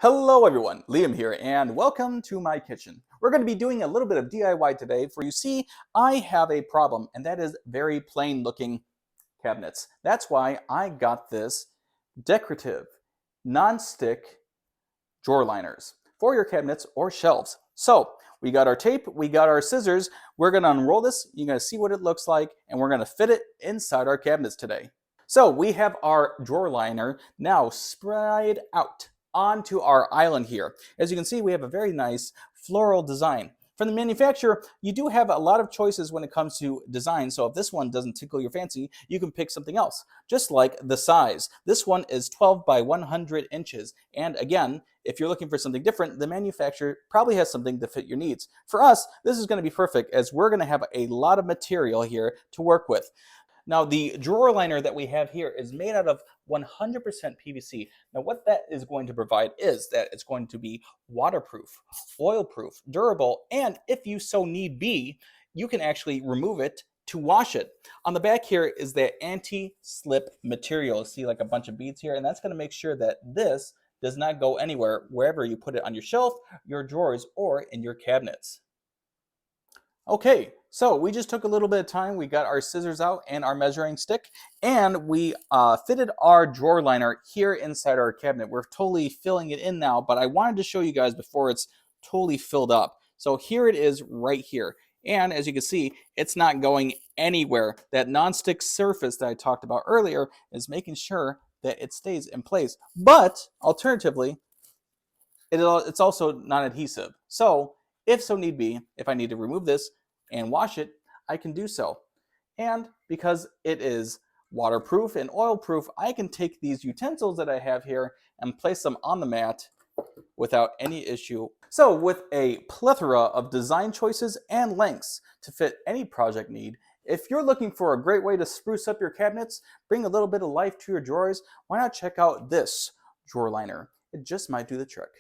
Hello everyone, Liam here, and welcome to my kitchen. We're going to be doing a little bit of DIY today, for you see, I have a problem, and that is very plain looking cabinets. That's why I got this decorative, non-stick drawer liners for your cabinets or shelves. So we got our tape, we got our scissors, we're going to unroll this, you're going to see what it looks like, and we're going to fit it inside our cabinets today. So we have our drawer liner now spread out onto our island here. As you can see, we have a very nice floral design. From the manufacturer, you do have a lot of choices when it comes to design, so if this one doesn't tickle your fancy, you can pick something else. Just like the size. This one is 12 by 100 inches, and again, if you're looking for something different, the manufacturer probably has something to fit your needs. For us, this is going to be perfect as we're going to have a lot of material here to work with. Now, the drawer liner that we have here is made out of 100% PVC. Now, what that is going to provide is that it's going to be waterproof, oil-proof, durable, and if you so need be, you can actually remove it to wash it. On the back here is that anti-slip material. See like a bunch of beads here, and that's going to make sure that this does not go anywhere wherever you put it on your shelf, your drawers, or in your cabinets. Okay, so we just took a little bit of time. We got our scissors out and our measuring stick, and we fitted our drawer liner here inside our cabinet. We're totally filling it in now, but I wanted to show you guys before it's totally filled up. So here it is right here. And as you can see, it's not going anywhere. That non-stick surface that I talked about earlier is making sure that it stays in place. But alternatively, it's also non-adhesive. So if so need be, if I need to remove this and wash it, I can do so. And because it is waterproof and oil-proof, I can take these utensils that I have here and place them on the mat without any issue. So with a plethora of design choices and lengths to fit any project need, if you're looking for a great way to spruce up your cabinets, bring a little bit of life to your drawers, why not check out this drawer liner? It just might do the trick.